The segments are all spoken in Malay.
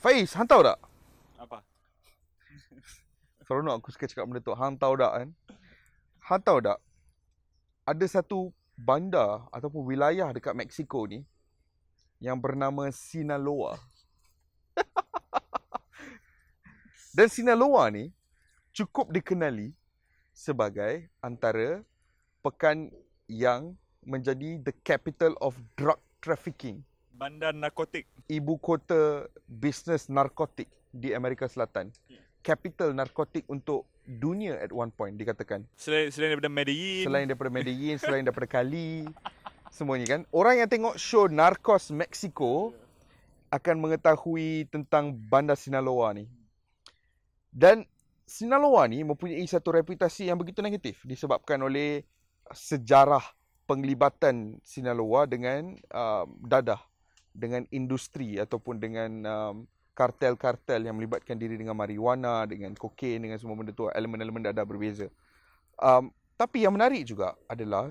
Faiz, hang tahu tak? Apa? Seronok aku suka cakap benda tu. Hang tahu tak kan? Hang tahu tak? Ada satu bandar ataupun wilayah dekat Mexico ni yang bernama Sinaloa. Dan Sinaloa ni cukup dikenali sebagai antara pekan yang menjadi the capital of drug trafficking. Bandar narkotik. Ibu kota bisnes narkotik di Amerika Selatan. Capital narkotik untuk dunia at one point dikatakan. Selain daripada Medellin. Selain daripada Medellin, selain daripada Cali, semuanya kan. Orang yang tengok show Narcos Mexico akan mengetahui tentang bandar Sinaloa ni. Dan Sinaloa ni mempunyai satu reputasi yang begitu negatif disebabkan oleh sejarah penglibatan Sinaloa dengan dadah, dengan industri ataupun dengan kartel-kartel yang melibatkan diri dengan marijuana, dengan kokain, dengan semua benda tu, elemen-elemen dadah berbeza. Tapi yang menarik juga adalah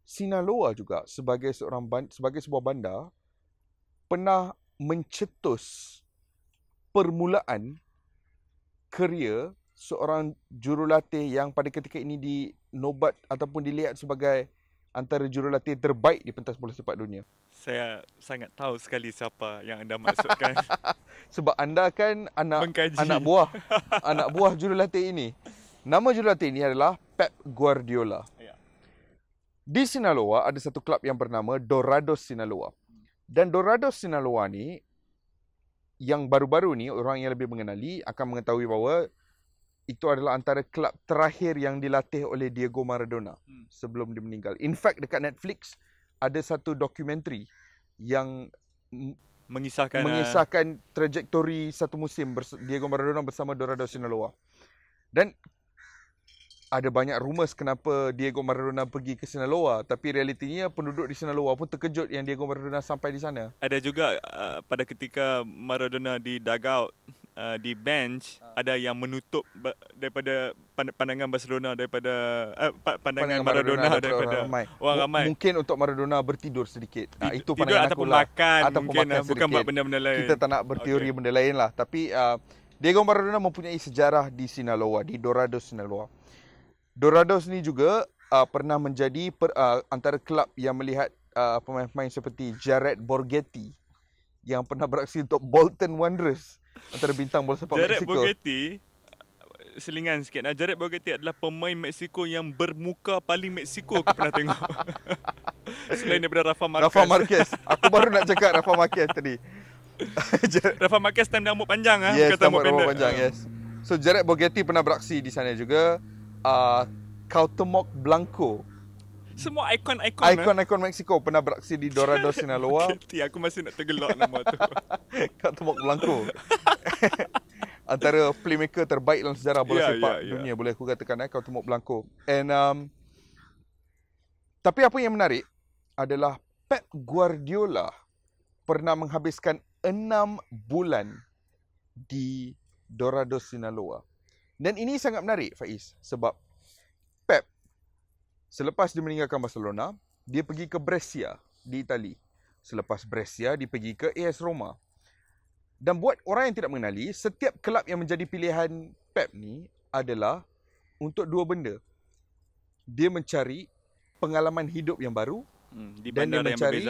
Sinaloa juga sebagai sebuah bandar pernah mencetus permulaan kerjaya seorang jurulatih yang pada ketika ini dinobat ataupun dilihat sebagai antara jurulatih terbaik di pentas bola sepak dunia. Saya sangat tahu sekali siapa yang anda maksudkan. Sebab anda kan anak Mengkaji. anak buah jurulatih ini. Nama jurulatih ini adalah Pep Guardiola. Ya. Di Sinaloa ada satu klub yang bernama Dorados Sinaloa. Dan Dorados Sinaloa ni yang baru-baru ni orang yang lebih mengenali akan mengetahui bahawa itu adalah antara klub terakhir yang dilatih oleh Diego Maradona sebelum dia meninggal. In fact dekat Netflix ada satu dokumentari yang mengisahkan trajektori satu musim Diego Maradona bersama Dorados Sinaloa. Dan ada banyak rumours kenapa Diego Maradona pergi ke Sinaloa, tapi realitinya penduduk di Sinaloa pun terkejut yang Diego Maradona sampai di sana. Ada juga pada ketika Maradona di dugout, di bench, ada yang menutup daripada pandangan Barcelona, daripada pandangan Maradona daripada orang ramai. Mungkin untuk Maradona bertidur sedikit. Itu Tidur pandangan ataupun aku lah. makan, Ataupun mungkin makan bukan sedikit. buat benda-benda lain. Kita tak nak berteori benda lain lah. Tapi Diego Maradona mempunyai sejarah di Sinaloa, di Dorados Sinaloa. Dorados ni juga pernah menjadi antara kelab yang melihat pemain-pemain seperti Jared Borghetti yang pernah beraksi untuk Bolton Wanderers, antara bintang bola sepak Jared Mexico. Borghetti, selingan sikit. Jared Borghetti adalah pemain Mexico yang bermuka paling Mexico aku pernah tengok. Selain daripada Rafa Marquez. Rafa Marquez. Aku baru nak cakap Rafa Marquez tadi. Rafa Marquez time dia rambut panjang Yes, bukan rambut rambut pendek. panjang, yes. So Jared Borghetti pernah beraksi di sana juga. Cuauhtemoc Blanco, Semua ikon Mexico pernah beraksi di Dorados Sinaloa. Borghetti, aku masih nak tergelak nama tu. Cuauhtemoc Blanco. Antara playmaker terbaik dalam sejarah bola sepak dunia, boleh aku katakan, Cuauhtemoc Blanco. And tapi apa yang menarik adalah Pep Guardiola pernah menghabiskan 6 bulan di Dorados Sinaloa. Dan ini sangat menarik, Faiz, sebab Pep selepas dia meninggalkan Barcelona, dia pergi ke Brescia di Itali. Selepas Brescia, dia pergi ke AS Roma. Dan buat orang yang tidak mengenali, setiap kelab yang menjadi pilihan Pep ni adalah untuk dua benda. Dia mencari pengalaman hidup yang baru dan dia mencari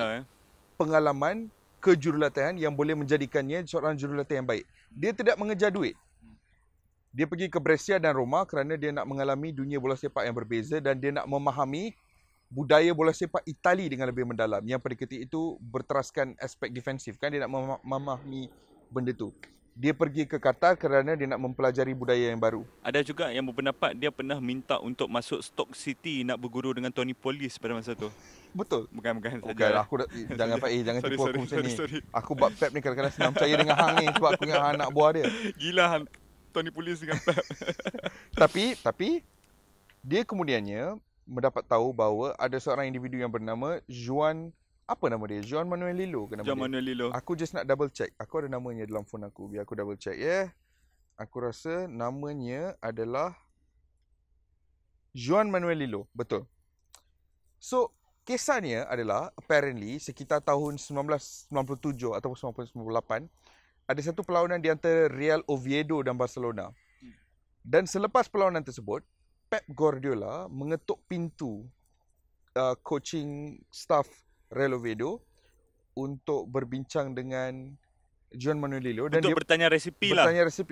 pengalaman kejurulatihan yang boleh menjadikannya seorang jurulatih yang baik. Dia tidak mengejar duit. Dia pergi ke Brescia dan Roma kerana dia nak mengalami dunia bola sepak yang berbeza dan dia nak memahami budaya bola sepak Itali dengan lebih mendalam, yang pada ketika itu berteraskan aspek defensif kan. Dia nak memahami benda tu. Dia pergi ke Qatar kerana dia nak mempelajari budaya yang baru. Ada juga yang berpendapat dia pernah minta untuk masuk Stoke City nak berguru dengan Tony Police pada masa tu. Betul. Bukan saja. Okay lah, jangan Faiz, jangan tipu aku macam ni. Aku buat Pep ni kadang-kadang senang percaya dengan hang ni sebab aku ingat hang anak buah dia. Gila hang Tony Police dengan Pep. Tapi dia kemudiannya mendapat tahu bahawa ada seorang individu yang bernama Juan Manuel Lillo ke nama Juan dia? Manuel Lillo. Aku just nak double check. Aku ada namanya dalam phone aku. Biar aku double check ya. Aku rasa namanya adalah Juan Manuel Lillo. Betul. So, kisahnya adalah apparently sekitar tahun 1997 ataupun 1998, ada satu perlawanan di antara Real Oviedo dan Barcelona. Dan selepas perlawanan tersebut, Pep Guardiola mengetuk pintu coaching staff Real Oviedo untuk berbincang dengan Joan Manuel Lillo dan untuk bertanya resipi lah.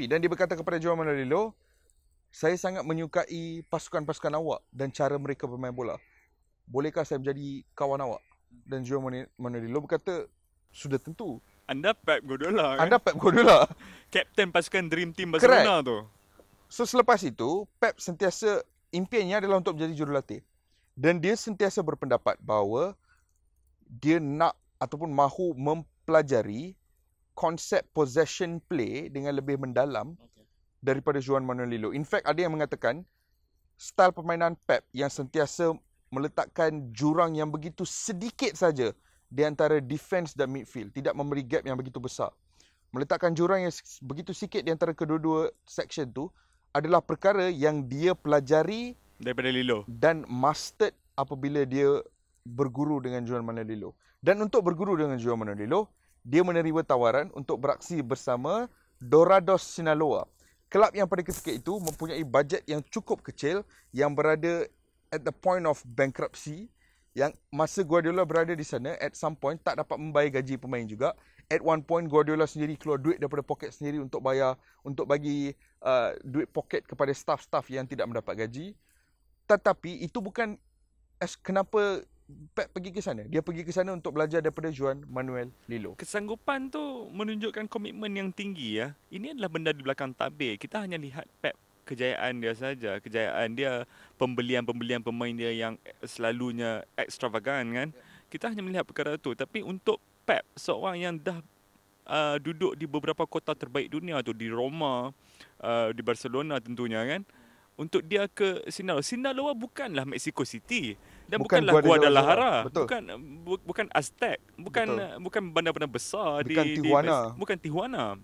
Dan dia berkata kepada Joan Manuel Lillo, saya sangat menyukai pasukan-pasukan awak dan cara mereka bermain bola. Bolehkah saya menjadi kawan awak? Dan Joan Manuel Lillo berkata, sudah tentu. Anda Pep Guardiola kan? Anda Pep Guardiola. Kapten pasukan Dream Team Barcelona tu. So selepas itu, Pep sentiasa impiannya adalah untuk menjadi jurulatih. Dan dia sentiasa berpendapat bahawa dia nak ataupun mahu mempelajari konsep possession play dengan lebih mendalam daripada Joan Manuel Lillo. In fact, ada yang mengatakan style permainan Pep yang sentiasa meletakkan jurang yang begitu sedikit saja di antara defense dan midfield, tidak memberi gap yang begitu besar. Meletakkan jurang yang begitu sikit di antara kedua-dua section tu adalah perkara yang dia pelajari daripada Lillo dan mastered apabila dia berguru dengan Joan Manuel Lillo. Dan untuk berguru dengan Joan Manuel Lillo, dia menerima tawaran untuk beraksi bersama Dorados Sinaloa. Kelab yang pada ketika itu mempunyai bajet yang cukup kecil, yang berada at the point of bankruptcy, yang masa Guardiola berada di sana, at some point tak dapat membayar gaji pemain juga. At one point Guardiola sendiri keluar duit daripada poket sendiri untuk bagi duit poket kepada staff-staff yang tidak mendapat gaji. Tetapi itu bukan kenapa Pep pergi ke sana. Dia pergi ke sana untuk belajar daripada Joan Manuel Lillo. Kesanggupan tu menunjukkan komitmen yang tinggi ya. Ini adalah benda di belakang tabir. Kita hanya lihat Pep kejayaan dia saja, kejayaan dia, pembelian pemain dia yang selalunya extravagant kan. Kita hanya melihat perkara itu. Tapi untuk Pep, seorang yang dah duduk di beberapa kota terbaik dunia tu, di Roma, di Barcelona tentunya kan, untuk dia ke Sinaloa bukanlah Mexico City dan bukanlah Guadalajara, bukan Aztec, bukan bandar-bandar besar bukan Tijuana.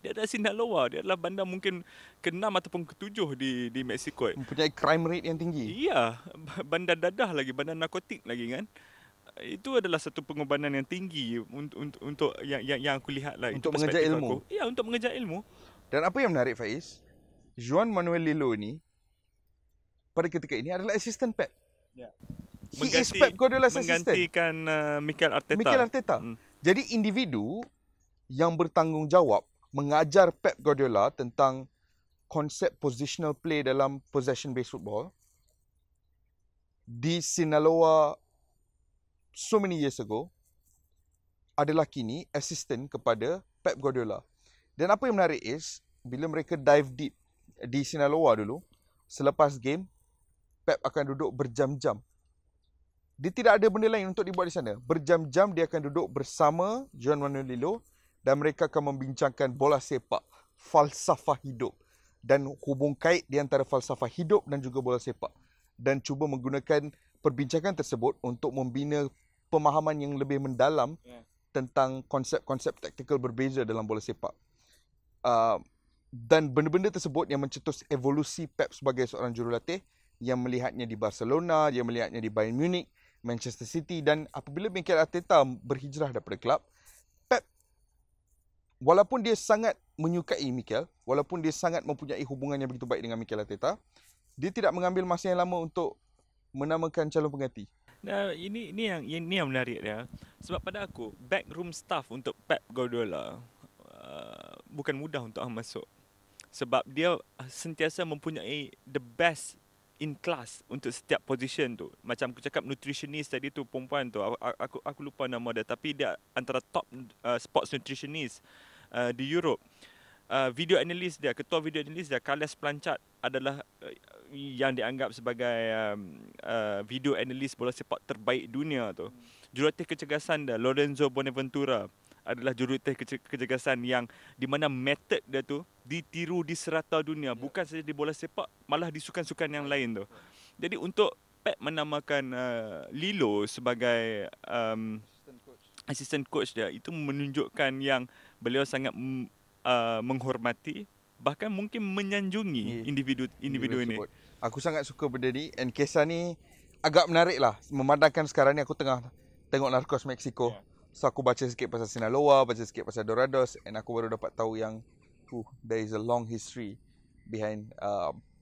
Dia adalah Sinaloa, dia adalah bandar mungkin ke-6 ataupun ke-7 di Mexico. Mempunyai crime rate yang tinggi. Iya, bandar dadah lagi, bandar narkotik lagi kan. Itu adalah satu pengorbanan yang tinggi untuk yang aku lihat lah. Untuk mengejar ilmu. Ya, untuk mengejar ilmu. Dan apa yang menarik, Faiz, Joan Manuel Lillo ni pada ketika ini adalah assistant Pep. He is Pep Guardiola's assistant. Menggantikan Mikel Arteta. Jadi individu yang bertanggungjawab mengajar Pep Guardiola tentang konsep positional play dalam possession based football di Sinaloa so many years ago adalah kini assistant kepada Pep Guardiola. Dan apa yang menarik is bila mereka dive deep di Sinaloa dulu, selepas game Pep akan duduk berjam-jam. Dia tidak ada benda lain untuk dibuat di sana. Berjam-jam dia akan duduk bersama Joan Manuel Lillo dan mereka akan membincangkan bola sepak, falsafah hidup dan hubung kait di antara falsafah hidup dan juga bola sepak, dan cuba menggunakan perbincangan tersebut untuk membina pemahaman yang lebih mendalam tentang konsep-konsep taktikal berbeza dalam bola sepak. Dan benda-benda tersebut yang mencetus evolusi Pep sebagai seorang jurulatih, yang melihatnya di Barcelona, dia melihatnya di Bayern Munich, Manchester City, dan apabila Mikel Arteta berhijrah daripada kelab, Pep, walaupun dia sangat menyukai Mikel, walaupun dia sangat mempunyai hubungan yang begitu baik dengan Mikel Arteta, dia tidak mengambil masa yang lama untuk menamakan calon pengganti. Nah, ini yang menarik dia. Sebab pada aku, backroom staff untuk Pep Guardiola bukan mudah untuk masuk. Sebab dia sentiasa mempunyai the best in class untuk setiap position tu. Macam aku cakap nutritionist tadi tu, perempuan tu, aku lupa nama dia, tapi dia antara top sports nutritionist di Europe. Video analyst dia, ketua video analyst dia, Carles Planchard adalah yang dianggap sebagai video analyst bola sepak terbaik dunia tu. Jurulatih kecergasan dia, Lorenzo Bonaventura, adalah jurulatih kecergasan yang di mana metod dia tu ditiru di serata dunia, bukan saja di bola sepak, malah di sukan-sukan yang lain tu. Jadi untuk Pep menamakan Lillo sebagai assistant coach dia, itu menunjukkan yang beliau sangat menghormati, bahkan mungkin menyanjungi individu ini. Aku sangat suka benda ni, and kisah ni agak menarik lah. Memandangkan sekarang ni aku tengah tengok Narcos Mexico. So aku baca sikit pasal Sinaloa, baca sikit pasal Dorados, and aku baru dapat tahu yang there is a long history behind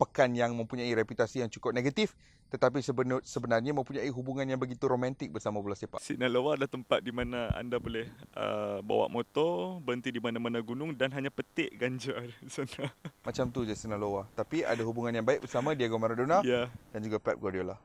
pekan yang mempunyai reputasi yang cukup negatif, tetapi sebenarnya mempunyai hubungan yang begitu romantik bersama bola sepak. Sinaloa adalah tempat di mana anda boleh bawa motor, berhenti di mana-mana gunung dan hanya petik ganja di sana. Macam tu je Sinaloa. Tapi ada hubungan yang baik bersama Diego Maradona dan juga Pep Guardiola.